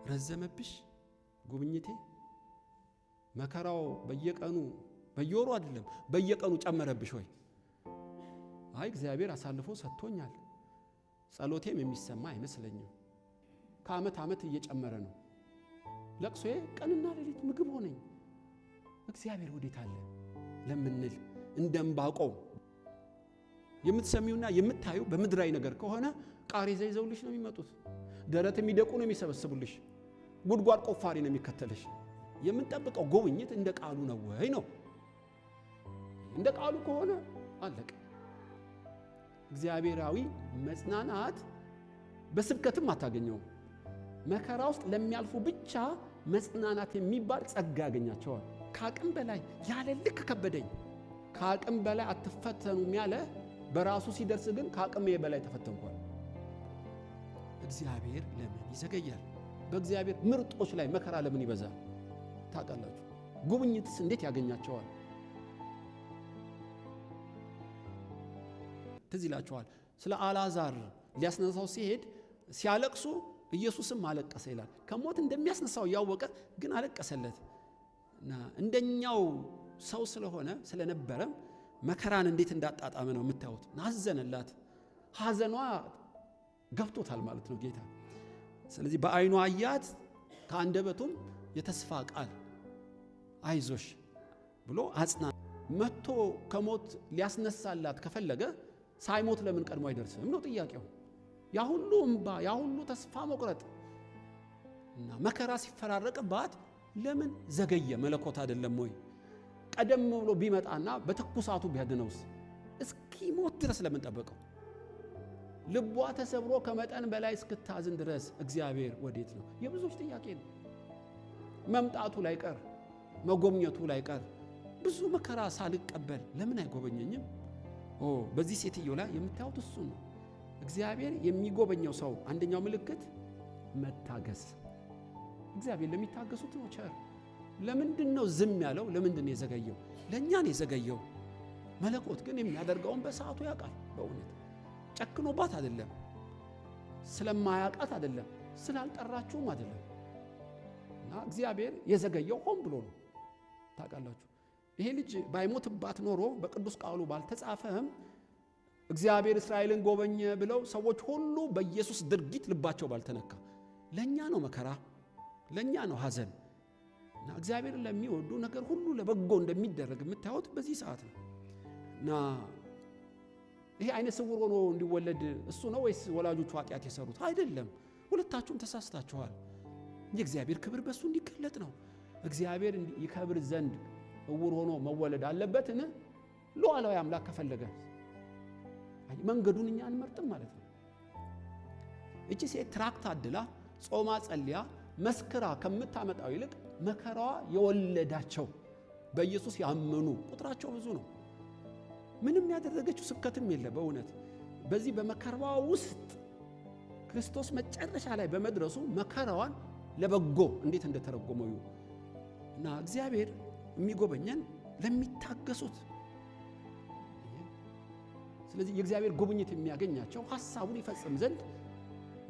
ረዘመብሽ ጉብኝቴ? መከራው በየቀኑ በየወሩ አይደለም በየቀኑ ጨመረብሽ ወይ? አይ እግዚአብሔር አሳልፎ ሰጥቶኛል፣ ጸሎቴም የሚሰማ አይመስለኝም፣ ከዓመት ዓመት እየጨመረ ነው፣ ለቅሶዬ ቀንና ሌሊት ምግብ ሆነኝ፣ እግዚአብሔር ወዴት አለ ለምንል እንደምባቆም የምትሰሚውና የምታዩ በምድራዊ ነገር ከሆነ ቃሬዛ ይዘውልሽ ነው የሚመጡት፣ ደረት የሚደቁ ነው የሚሰበስቡልሽ፣ ጉድጓድ ቆፋሪ ነው የሚከተልሽ። የምንጠብቀው ጉብኝት እንደ ቃሉ ነው ወይ ነው? እንደ ቃሉ ከሆነ አለቀ። እግዚአብሔራዊ መጽናናት በስብከትም አታገኘውም። መከራ ውስጥ ለሚያልፉ ብቻ መጽናናት የሚባል ጸጋ ያገኛቸዋል። ከአቅም በላይ ያለ ልክ ከበደኝ፣ ከአቅም በላይ አትፈተኑም ያለ በራሱ ሲደርስ ግን ከአቅሜ በላይ ተፈተንኳል። እግዚአብሔር ለምን ይዘገያል? በእግዚአብሔር ምርጦች ላይ መከራ ለምን ይበዛል? ታውቃላችሁ። ጉብኝትስ እንዴት ያገኛቸዋል? ትዝ ይላችኋል። ስለ አልዓዛር ሊያስነሳው ሲሄድ ሲያለቅሱ ኢየሱስም አለቀሰ ይላል። ከሞት እንደሚያስነሳው ያወቀ ግን አለቀሰለት እና እንደኛው ሰው ስለሆነ ስለነበረ መከራን እንዴት እንዳጣጣመ ነው የምታዩት። አዘነላት። ሐዘኗ ገብቶታል ማለት ነው ጌታ። ስለዚህ በዓይኑ አያት፣ ከአንደበቱም የተስፋ ቃል አይዞሽ ብሎ አጽና። መጥቶ ከሞት ሊያስነሳላት ከፈለገ ሳይሞት ለምን ቀድሞ አይደርስም ነው ጥያቄው። ያ ሁሉ እንባ፣ ያ ሁሉ ተስፋ መቁረጥ እና መከራ ሲፈራረቅባት ለምን ዘገየ? መለኮት አይደለም ወይ? ቀደም ብሎ ቢመጣና በትኩሳቱ ቢያድነውስ? እስኪሞት ድረስ ለምን ጠበቀው? ልቧ ተሰብሮ ከመጠን በላይ እስክታዝን ድረስ እግዚአብሔር ወዴት ነው? የብዙዎች ጥያቄ ነው። መምጣቱ ላይ ቀር፣ መጎብኘቱ ላይ ቀር፣ ብዙ መከራ ሳልቀበል ለምን አይጎበኘኝም? በዚህ ሴትዮ ላይ የምታዩት እሱ ነው። እግዚአብሔር የሚጎበኘው ሰው አንደኛው ምልክት መታገስ። እግዚአብሔር ለሚታገሱት ነው ቸር። ለምንድን ነው ዝም ያለው? ለምንድን ነው የዘገየው? ለእኛ ነው የዘገየው። መለኮት ግን የሚያደርገውን በሰዓቱ ያውቃል። በእውነት ጨክኖባት አይደለም፣ ስለማያውቃት አይደለም፣ ስላልጠራችሁም አይደለም። እና እግዚአብሔር የዘገየው ሆን ብሎ ነው። ታውቃላችሁ፣ ይሄ ልጅ ባይሞትባት ኖሮ በቅዱስ ቃሉ ባልተጻፈም እግዚአብሔር እስራኤልን ጎበኘ ብለው ሰዎች ሁሉ በኢየሱስ ድርጊት ልባቸው ባልተነካ። ለእኛ ነው መከራ፣ ለእኛ ነው ሐዘን። እና እግዚአብሔርን ለሚወዱ ነገር ሁሉ ለበጎ እንደሚደረግ የምታዩት በዚህ ሰዓት ነው። እና ይሄ አይነ ስውር ሆኖ እንዲወለድ እሱ ነው ወይስ ወላጆቹ ኃጢአት የሰሩት? አይደለም፣ ሁለታችሁም ተሳስታችኋል። የእግዚአብሔር ክብር በሱ እንዲገለጥ ነው። እግዚአብሔር ይከብር ዘንድ እውር ሆኖ መወለድ አለበትን? ሉዓላዊ አምላክ ከፈለገ መንገዱን እኛ አንመርጥም ማለት ነው። እቺ ሴት ትራክት አድላ ጾማ ጸልያ መስክራ ከምታመጣው ይልቅ መከራዋ የወለዳቸው በኢየሱስ ያመኑ ቁጥራቸው ብዙ ነው። ምንም ያደረገችው ስብከትም የለ። በእውነት በዚህ በመከራዋ ውስጥ ክርስቶስ መጨረሻ ላይ በመድረሱ መከራዋን ለበጎ እንዴት እንደተረጎመው እና እግዚአብሔር የሚጎበኘን ለሚታገሱት። ስለዚህ የእግዚአብሔር ጉብኝት የሚያገኛቸው ሐሳቡን ይፈጽም ዘንድ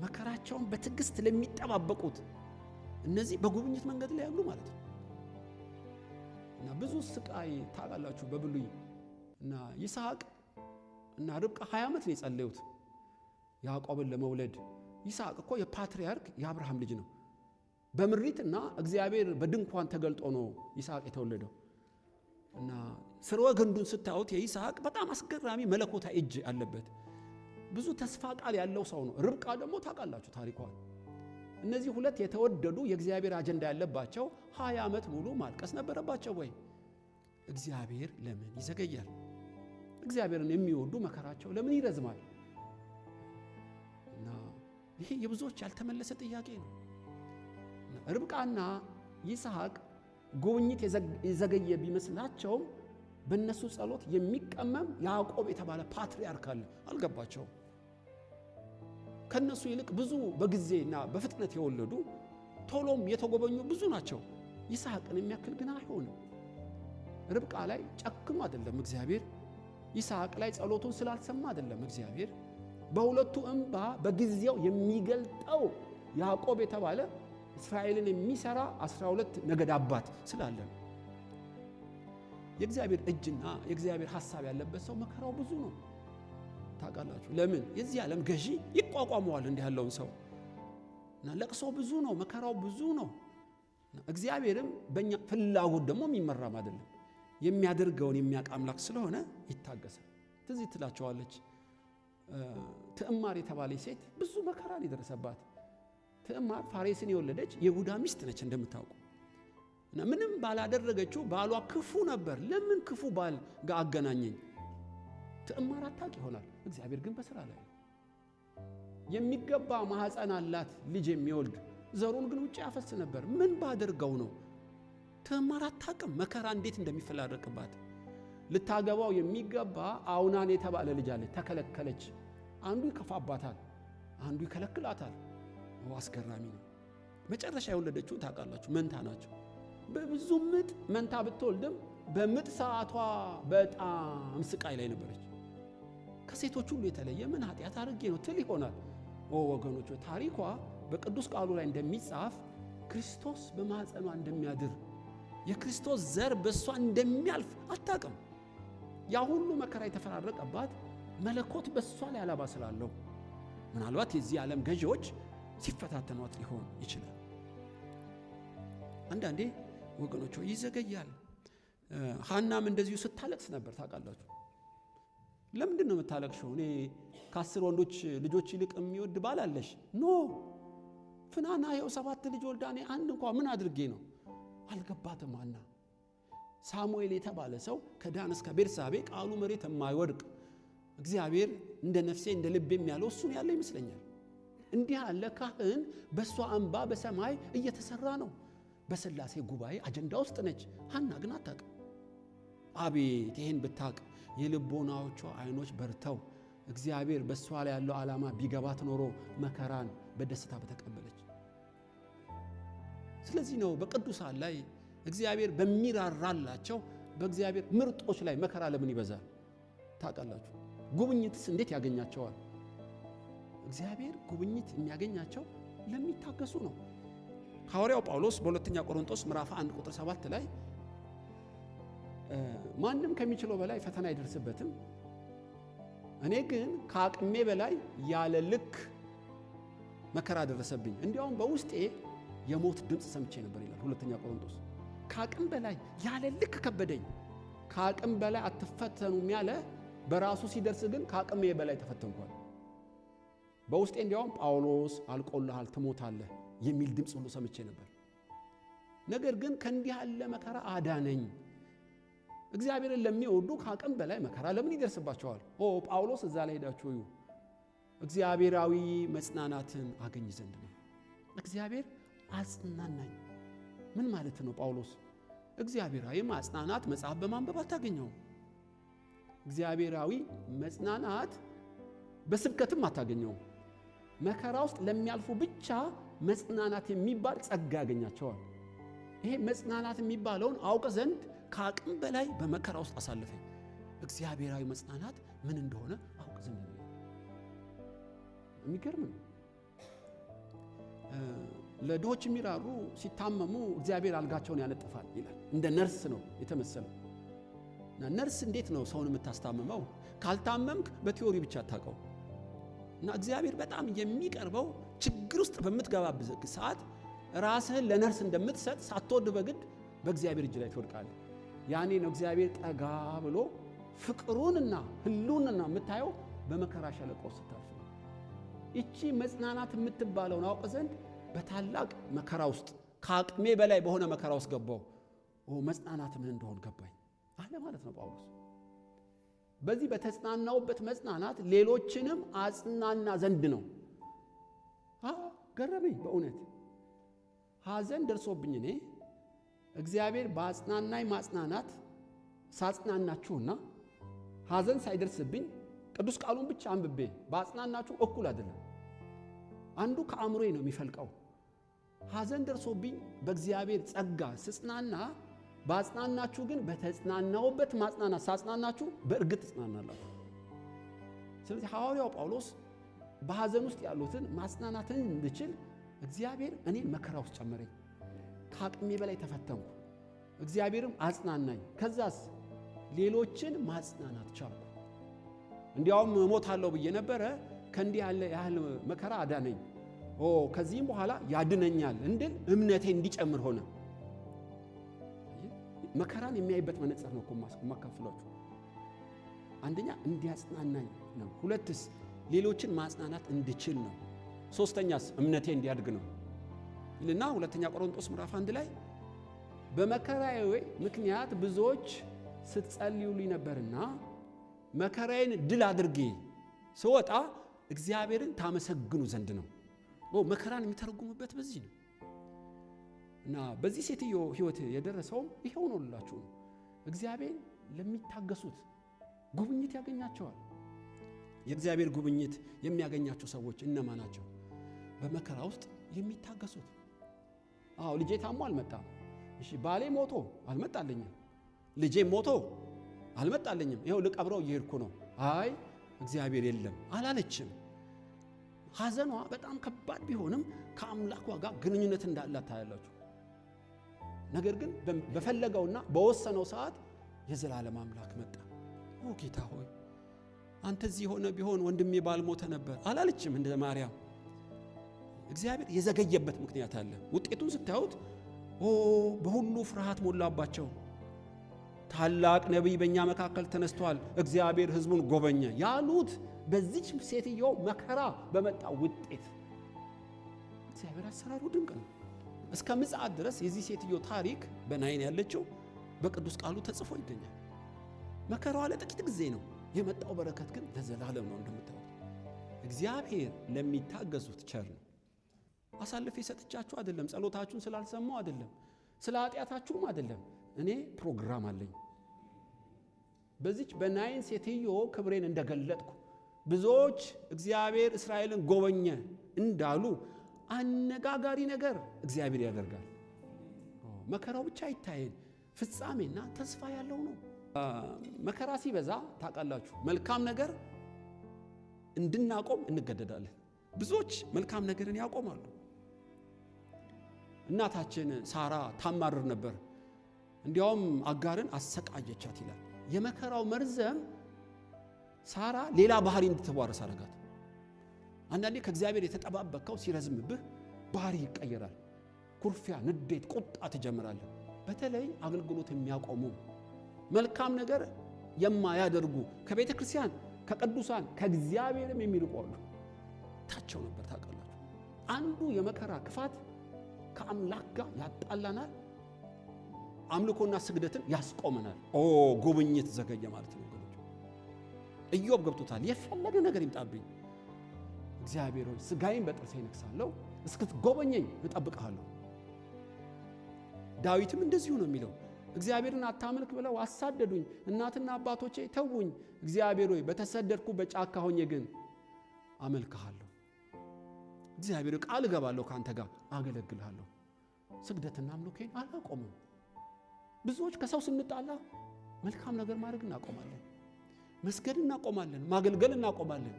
መከራቸውን በትዕግስት ለሚጠባበቁት እነዚህ በጉብኝት መንገድ ላይ ያሉ ማለት ነው። እና ብዙ ስቃይ ታውቃላችሁ በብሉይ። እና ይስሐቅ እና ርብቃ 20 ዓመት ነው የጸለዩት ያዕቆብን ለመውለድ። ይስሐቅ እኮ የፓትርያርክ የአብርሃም ልጅ ነው። በምሪትና እግዚአብሔር በድንኳን ተገልጦ ነው ይስሐቅ የተወለደው። እና ስርወ ግንዱን ስታዩት የይስሐቅ በጣም አስገራሚ መለኮታዊ እጅ አለበት። ብዙ ተስፋ ቃል ያለው ሰው ነው። ርብቃ ደግሞ ታውቃላችሁ ታሪኳን። እነዚህ ሁለት የተወደዱ የእግዚአብሔር አጀንዳ ያለባቸው 20 ዓመት ሙሉ ማልቀስ ነበረባቸው ወይ? እግዚአብሔር ለምን ይዘገያል? እግዚአብሔርን የሚወዱ መከራቸው ለምን ይረዝማል? እና ይሄ የብዙዎች ያልተመለሰ ጥያቄ ነው። ርብቃና ይስሐቅ ጉብኝት የዘገየ ቢመስላቸውም በእነሱ ጸሎት የሚቀመም ያዕቆብ የተባለ ፓትርያርክ አለ። አልገባቸውም። ከነሱ ይልቅ ብዙ በጊዜና በፍጥነት የወለዱ ቶሎም የተጎበኙ ብዙ ናቸው። ይስሐቅን የሚያክል ግን አይሆንም። ርብቃ ላይ ጨክሞ አይደለም እግዚአብሔር፣ ይስሐቅ ላይ ጸሎቱን ስላልሰማ አይደለም እግዚአብሔር። በሁለቱ እንባ በጊዜው የሚገልጠው ያዕቆብ የተባለ እስራኤልን የሚሰራ 12 ነገድ አባት ስላለ ነው። የእግዚአብሔር እጅና የእግዚአብሔር ሐሳብ ያለበት ሰው መከራው ብዙ ነው። ታውቃላችሁ ለምን? የዚህ ዓለም ገዢ ይቋቋመዋል እንዲህ ያለውን ሰው እና ለቅሶ ብዙ ነው፣ መከራው ብዙ ነው። እግዚአብሔርም በእኛ ፍላጎት ደግሞ የሚመራም አይደለም። የሚያደርገውን የሚያውቅ አምላክ ስለሆነ ይታገሳል። ትዝ ትላቸዋለች ትዕማር የተባለች ሴት ብዙ መከራን የደረሰባት። ትዕማር ፋሬስን የወለደች የይሁዳ ሚስት ነች እንደምታውቁ እና ምንም ባላደረገችው ባሏ ክፉ ነበር። ለምን ክፉ ባል ጋር አገናኘኝ? ትዕማር አታውቅ ይሆናል፣ እግዚአብሔር ግን በስራ ላይ ነው። የሚገባ ማህፀን አላት ልጅ የሚወልድ ዘሩን ግን ውጭ ያፈስ ነበር። ምን ባደርገው ነው? ትዕማር አታውቅም መከራ እንዴት እንደሚፈላረቅባት። ልታገባው የሚገባ አውናን የተባለ ልጅ አለ፣ ተከለከለች። አንዱ ይከፋባታል፣ አንዱ ይከለክላታል። አስገራሚ ነው። መጨረሻ የወለደችው ታውቃላችሁ መንታ ናቸው። በብዙ ምጥ መንታ ብትወልድም በምጥ ሰዓቷ በጣም ስቃይ ላይ ነበረች። ከሴቶች ሁሉ የተለየ ምን ኃጢአት አድርጌ ነው ትል ይሆናል። ወገኖች ታሪኳ በቅዱስ ቃሉ ላይ እንደሚጻፍ ክርስቶስ በማህፀኗ እንደሚያድር የክርስቶስ ዘር በእሷ እንደሚያልፍ አታውቅም። ያ ሁሉ መከራ የተፈራረቀባት መለኮት በእሷ ላይ አላባ ስላለው ምናልባት የዚህ ዓለም ገዢዎች ሲፈታተኗት ሊሆን ይችላል። አንዳንዴ ወገኖች ይዘገያል። ሐናም እንደዚሁ ስታለቅስ ነበር ታውቃላችሁ። ለምንድን ነው የምታለቅሽው? እኔ ከ10 ወንዶች ልጆች ይልቅ የሚወድ ባል አለሽ? ኖ ፍናና ይኸው 7 ልጅ ወልዳ እኔ አንድ እንኳን ምን አድርጌ ነው? አልገባትም ሐና። ሳሙኤል የተባለ ሰው ከዳን እስከ ቤርሳቤ ቃሉ መሬት የማይወድቅ እግዚአብሔር እንደ ነፍሴ እንደ ልቤም ያለው እሱን ያለ ይመስለኛል። እንዲህ ያለ ካህን በእሷ እንባ በሰማይ እየተሰራ ነው። በሥላሴ ጉባኤ አጀንዳ ውስጥ ነች። ሐና ግን አታውቅም። አቤት ይህን ብታውቅ የልቦናዎቿ አይኖች በርተው እግዚአብሔር በእሷ ላይ ያለው ዓላማ ቢገባት ኖሮ መከራን በደስታ በተቀበለች። ስለዚህ ነው በቅዱሳን ላይ እግዚአብሔር በሚራራላቸው በእግዚአብሔር ምርጦች ላይ መከራ ለምን ይበዛል ታውቃላችሁ? ጉብኝትስ እንዴት ያገኛቸዋል? እግዚአብሔር ጉብኝት የሚያገኛቸው ለሚታገሱ ነው። ሐዋርያው ጳውሎስ በሁለተኛ ቆሮንቶስ ምዕራፍ 1 ቁጥር 7 ላይ ማንም ከሚችለው በላይ ፈተና አይደርስበትም፣ እኔ ግን ከአቅሜ በላይ ያለ ልክ መከራ ደረሰብኝ፣ እንዲያውም በውስጤ የሞት ድምፅ ሰምቼ ነበር ይላል ሁለተኛ ቆሮንቶስ። ከአቅም በላይ ያለ ልክ ከበደኝ። ከአቅም በላይ አትፈተኑም ያለ በራሱ ሲደርስ ግን ከአቅሜ በላይ ተፈተንኳል። በውስጤ እንዲያውም ጳውሎስ አልቆልሃል ትሞታለህ የሚል ድምፅ ሁሉ ሰምቼ ነበር። ነገር ግን ከእንዲህ ያለ መከራ አዳነኝ። እግዚአብሔርን ለሚወዱ ከአቅም በላይ መከራ ለምን ይደርስባቸዋል? ጳውሎስ እዛ ላይ ሄዳችሁ እዩ። እግዚአብሔራዊ መጽናናትን አገኝ ዘንድ ነው። እግዚአብሔር አጽናናኝ። ምን ማለት ነው ጳውሎስ? እግዚአብሔራዊ ማጽናናት መጽሐፍ በማንበብ አታገኘውም። እግዚአብሔራዊ መጽናናት በስብከትም አታገኘውም። መከራ ውስጥ ለሚያልፉ ብቻ መጽናናት የሚባል ጸጋ ያገኛቸዋል። ይሄ መጽናናት የሚባለውን አውቅ ዘንድ ከአቅም በላይ በመከራ ውስጥ አሳልፈኝ። እግዚአብሔራዊ መጽናናት ምን እንደሆነ አውቅ ዘንድ ነው። የሚገርም ነው። ለድሆች የሚራሩ ሲታመሙ እግዚአብሔር አልጋቸውን ያነጥፋል ይላል። እንደ ነርስ ነው የተመሰለው። እና ነርስ እንዴት ነው ሰውን የምታስታምመው? ካልታመምክ በቲዮሪ ብቻ አታውቀው። እና እግዚአብሔር በጣም የሚቀርበው ችግር ውስጥ በምትገባበት ሰዓት ራስህን ለነርስ እንደምትሰጥ ሳትወድ በግድ በእግዚአብሔር እጅ ላይ ትወድቃለህ። ያኔ ነው እግዚአብሔር ጠጋ ብሎ ፍቅሩንና ህልውናን የምታየው በመከራ ሸለቆ ስታልፍ። እቺ መጽናናት የምትባለውን አውቅ ዘንድ በታላቅ መከራ ውስጥ ከአቅሜ በላይ በሆነ መከራ ውስጥ ገባው። መጽናናት ምን እንደሆነ ገባኝ አለ ማለት ነው ጳውሎስ። በዚህ በተጽናናውበት መጽናናት ሌሎችንም አጽናና ዘንድ ነው። ገረመኝ በእውነት ሐዘን ደርሶብኝ እኔ እግዚአብሔር በአጽናናኝ ማጽናናት ሳጽናናችሁና ሐዘን ሳይደርስብኝ ቅዱስ ቃሉን ብቻ አንብቤ በአጽናናችሁ እኩል አይደለም። አንዱ ከአእምሮዬ ነው የሚፈልቀው። ሐዘን ደርሶብኝ በእግዚአብሔር ጸጋ ስጽናና ባጽናናችሁ ግን በተጽናናውበት ማጽናናት ሳጽናናችሁ በእርግጥ ትጽናናላችሁ። ስለዚህ ሐዋርያው ጳውሎስ በሐዘን ውስጥ ያሉትን ማጽናናትን እንድችል እግዚአብሔር እኔን መከራ ውስጥ ጨመረኝ። ከአቅሜ በላይ ተፈተንኩ። እግዚአብሔርም አጽናናኝ። ከዛስ ሌሎችን ማጽናናት ቻልኩ። እንዲያውም እሞታለሁ ብዬ ነበረ። ከእንዲህ ያህል መከራ አዳነኝ። ከዚህም በኋላ ያድነኛል እንድል እምነቴ እንዲጨምር ሆነ። መከራን የሚያይበት መነጽር ነው እኮ ማካፍላችሁ። አንደኛ እንዲያጽናናኝ ነው። ሁለትስ ሌሎችን ማጽናናት እንድችል ነው። ሶስተኛስ እምነቴ እንዲያድግ ነው ይልና ሁለተኛ ቆሮንቶስ ምዕራፍ 1 ላይ በመከራዬ ምክንያት ብዙዎች ስትጸልዩልኝ ነበርና መከራዬን ድል አድርጌ ስወጣ እግዚአብሔርን ታመሰግኑ ዘንድ ነው። መከራን የሚተረጉምበት በዚህ ነው። እና በዚህ ሴትዮ ሕይወት የደረሰው ይሄው ነው ልላችሁ ነው። እግዚአብሔር ለሚታገሱት ጉብኝት ያገኛቸዋል። የእግዚአብሔር ጉብኝት የሚያገኛቸው ሰዎች እነማን ናቸው? በመከራ ውስጥ የሚታገሱት። ልጄ ታሞ አልመጣም። እሺ ባሌ ሞቶ አልመጣልኝም። ልጄም ሞቶ አልመጣልኝም። ይኸው ልቀብረው እየሄድኩ ነው። አይ እግዚአብሔር የለም አላለችም። ሐዘኗ በጣም ከባድ ቢሆንም ከአምላኳ ጋር ግንኙነት እንዳላት ታያላችሁ። ነገር ግን በፈለገውና በወሰነው ሰዓት የዘላለም አምላክ መጣ። ጌታ ሆይ አንተ እዚህ ሆነ ቢሆን ወንድሜ ባልሞተ ነበር አላለችም። እንደ ማርያም እግዚአብሔር የዘገየበት ምክንያት አለ። ውጤቱን ስታዩት በሁሉ ፍርሃት ሞላባቸው። ታላቅ ነቢይ በእኛ መካከል ተነስቷል፣ እግዚአብሔር ሕዝቡን ጎበኘ ያሉት በዚች ሴትዮ መከራ በመጣ ውጤት። እግዚአብሔር አሰራሩ ድንቅ ነው። እስከ ምጽአት ድረስ የዚህ ሴትዮ ታሪክ በናይን ያለችው በቅዱስ ቃሉ ተጽፎ ይገኛል። መከራዋ ለጥቂት ጊዜ ነው፣ የመጣው በረከት ግን ለዘላለም ነው። እንደምታዩት እግዚአብሔር ለሚታገሱት ቸር ነው። አሳልፌ ሰጥቻችሁ አይደለም፣ ጸሎታችሁን ስላልሰማው አይደለም፣ ስለ ኃጢአታችሁም አይደለም። እኔ ፕሮግራም አለኝ። በዚች በናይን ሴትዮ ክብሬን እንደገለጥኩ ብዙዎች እግዚአብሔር እስራኤልን ጎበኘ እንዳሉ አነጋጋሪ ነገር እግዚአብሔር ያደርጋል። መከራው ብቻ አይታየን፣ ፍጻሜና ተስፋ ያለው ነው። መከራ ሲበዛ ታውቃላችሁ መልካም ነገር እንድናቆም እንገደዳለን። ብዙዎች መልካም ነገርን ያቆማሉ። እናታችን ሳራ ታማርር ነበር። እንዲያውም አጋርን አሰቃየቻት ይላል። የመከራው መርዘም ሳራ ሌላ ባህሪ እንድትዋረስ አረጋት። አንዳንዴ ከእግዚአብሔር የተጠባበቀው ሲረዝምብህ ባህሪ ይቀየራል። ኩርፊያ፣ ንዴት፣ ቁጣ ትጀምራለህ። በተለይ አገልግሎት የሚያቆሙ መልካም ነገር የማያደርጉ ከቤተ ክርስቲያን ከቅዱሳን ከእግዚአብሔርም የሚርቁ አሉ። ታቸው ነበር ታውቃላችሁ። አንዱ የመከራ ክፋት ከአምላክ ጋር ያጣላናል፣ አምልኮና ስግደትን ያስቆመናል። ጉብኝት ዘገየ ማለት ነው። ኢዮብ ገብቶታል። የፈለገ ነገር ይምጣብኝ እግዚአብሔር ሆይ ስጋዬን በጥርሴ እነክሳለሁ፣ እስክትጎበኘኝ እጠብቅሃለሁ። ዳዊትም እንደዚሁ ነው የሚለው። እግዚአብሔርን አታምልክ ብለው አሳደዱኝ፣ እናትና አባቶቼ ተውኝ። እግዚአብሔር ሆይ በተሰደድኩ በጫካ ሆኜ ግን አመልክሃለሁ። እግዚአብሔር ቃል እገባለሁ ከአንተ ጋር አገለግልሃለሁ። ስግደትና አምልኮን አላቆምም። ብዙዎች ከሰው ስንጣላ መልካም ነገር ማድረግ እናቆማለን፣ መስገድ እናቆማለን፣ ማገልገል እናቆማለን።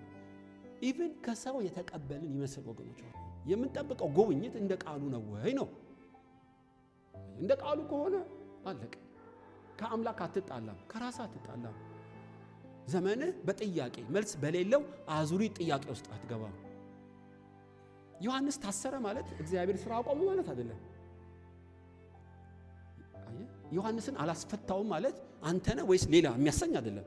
ኢቭን ከሰው የተቀበልን ይመስል ወገኖች የምንጠብቀው ጉብኝት እንደ ቃሉ ነው ወይ ነው? እንደ ቃሉ ከሆነ አለቀ። ከአምላክ አትጣላም፣ ከራስህ አትጣላም። ዘመንህ በጥያቄ መልስ በሌለው አዙሪት ጥያቄ ውስጥ አትገባም። ዮሐንስ ታሰረ ማለት እግዚአብሔር ስራ አቆመ ማለት አይደለም። ዮሐንስን አላስፈታውም ማለት አንተ ነህ ወይስ ሌላ የሚያሰኝ አይደለም።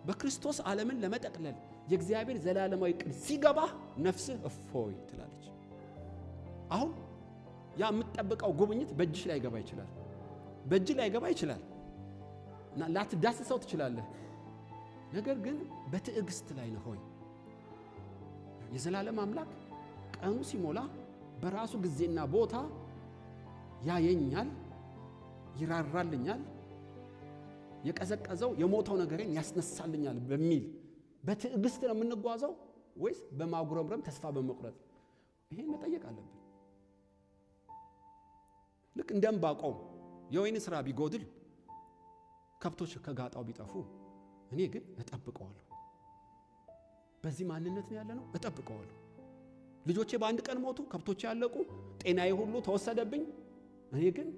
በክርስቶስ ዓለምን ለመጠቅለል የእግዚአብሔር ዘላለማዊ ቅድ ሲገባ ነፍስህ እፎይ ትላለች። አሁን ያ የምትጠብቀው ጉብኝት በእጅሽ ላይ ገባ ይችላል፣ በእጅ ላይ ገባ ይችላል እና ላትዳስሰው ትችላለህ። ነገር ግን በትዕግስት ላይ ነው ሆይ የዘላለም አምላክ ቀኑ ሲሞላ በራሱ ጊዜና ቦታ ያየኛል፣ ይራራልኛል፣ የቀዘቀዘው የሞተው ነገሬን ያስነሳልኛል በሚል በትዕግስት ነው የምንጓዘው ወይስ በማጉረምረም ተስፋ በመቁረጥ? ይሄን መጠየቅ አለብን። ልክ እንደ ዕንባቆም የወይን ስራ ቢጎድል ከብቶች ከጋጣው ቢጠፉ እኔ ግን እጠብቀዋለሁ። በዚህ ማንነት ነው ያለነው። እጠብቀዋለሁ። ልጆቼ በአንድ ቀን ሞቱ፣ ከብቶቼ ያለቁ፣ ጤናዬ ሁሉ ተወሰደብኝ። እኔ ግን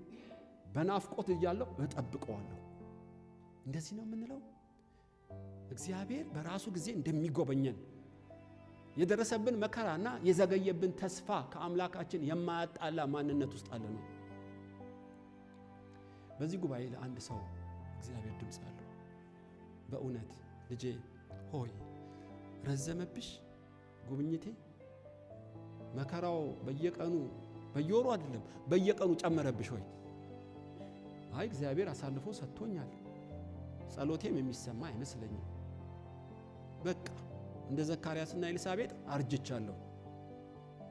በናፍቆት እያለሁ እጠብቀዋለሁ። እንደዚህ ነው የምንለው። እግዚአብሔር በራሱ ጊዜ እንደሚጎበኘን የደረሰብን መከራና የዘገየብን ተስፋ ከአምላካችን የማያጣላ ማንነት ውስጥ አለ ነው። በዚህ ጉባኤ ለአንድ ሰው እግዚአብሔር ድምፅ አለው። በእውነት ልጄ ሆይ ረዘመብሽ ጉብኝቴ? መከራው በየቀኑ በየወሩ አይደለም በየቀኑ ጨመረብሽ ሆይ? አይ እግዚአብሔር አሳልፎ ሰጥቶኛል፣ ጸሎቴም የሚሰማ አይመስለኝም። በቃ እንደ ዘካርያስና ኤልሳቤጥ አርጅቻለሁ።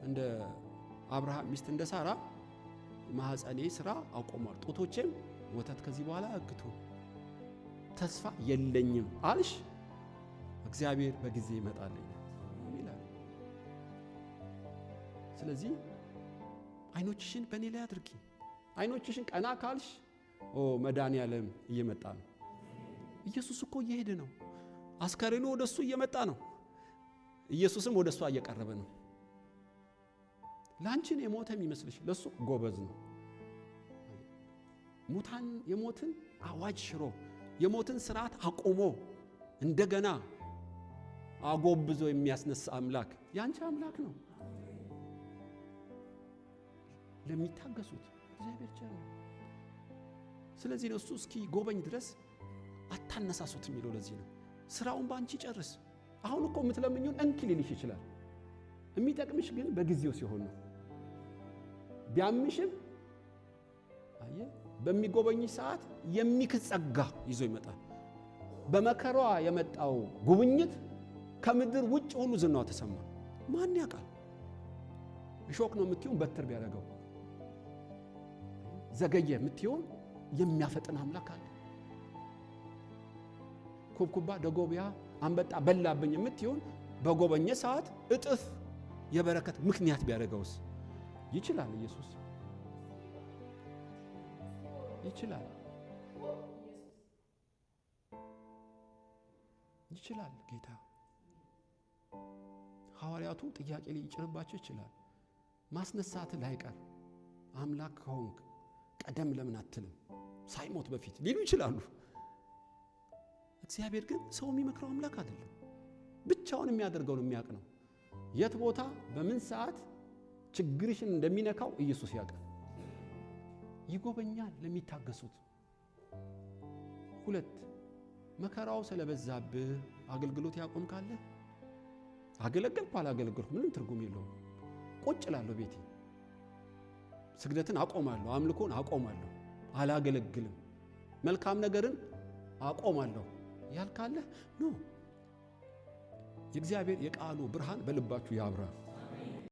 እንደ አብርሃም ሚስት እንደ ሳራ ማህፀኔ ስራ አቆሟል፣ ጡቶቼም ወተት ከዚህ በኋላ አግቱ፣ ተስፋ የለኝም አልሽ። እግዚአብሔር በጊዜ ይመጣልኝ ይላል። ስለዚህ አይኖችሽን በእኔ ላይ አድርጊ። አይኖችሽን ቀና ካልሽ መድኃኔዓለም እየመጣ ነው። ኢየሱስ እኮ እየሄደ ነው። አስከሬኑ ወደሱ እየመጣ ነው። ኢየሱስም ወደሷ እየቀረበ ነው። ላንቺን የሞተ የሚመስልሽ ለሱ ጎበዝ ነው። ሙታን የሞትን አዋጅ ሽሮ የሞትን ስርዓት አቆሞ እንደገና አጎብዞ የሚያስነሳ አምላክ ያንቺ አምላክ ነው። ለሚታገሱት እግዚአብሔር ቸር ነው። ስለዚህ ነው እሱ እስኪ ጎበኝ ድረስ አታነሳሱት የሚለው። ለዚህ ነው ስራውን ባንቺ ጨርስ። አሁን እኮ የምትለምኙን እንኪ ሊልሽ ይችላል። የሚጠቅምሽ ግን በጊዜው ሲሆን ነው። ቢያምሽም አየ በሚጎበኝሽ ሰዓት የሚክስ ጸጋ ይዞ ይመጣል። በመከራዋ የመጣው ጉብኝት ከምድር ውጭ ሁሉ ዝናዋ ተሰማ። ማን ያውቃል? እሾክ ነው የምትይውን በትር ቢያደርገው፣ ዘገየ የምትይውን የሚያፈጥን አምላክ አለ። ኩብኩባ ደጎቢያ አንበጣ በላብኝ የምትይውን በጎበኘ ሰዓት እጥፍ የበረከት ምክንያት ቢያደርገውስ? ይችላል። ኢየሱስ ይችላል። ይችላል ጌታ። ሐዋርያቱ ጥያቄ ሊጭርባቸው ይችላል። ማስነሳት ላይቀር አምላክ ከሆንክ ቀደም ለምን አትልም? ሳይሞት በፊት ሊሉ ይችላሉ። እግዚአብሔር ግን ሰው የሚመክረው አምላክ አይደለም። ብቻውን የሚያደርገው ነው የሚያውቅ ነው። የት ቦታ በምን ሰዓት ችግርሽን እንደሚነካው ኢየሱስ ያውቃል። ይጎበኛል ለሚታገሱት። 2 መከራው ስለበዛብህ አገልግሎት ያቆም ካለ አገለገልኩ አላገለገልኩ ምንም ትርጉም የለውም። ቁጭ እላለሁ ቤቴ፣ ስግደትን አቆማለሁ፣ አምልኮን አቆማለሁ፣ አላገለግልም፣ መልካም ነገርን አቆማለሁ ያልካለ ኖ የእግዚአብሔር የቃሉ ብርሃን በልባችሁ ያብራ።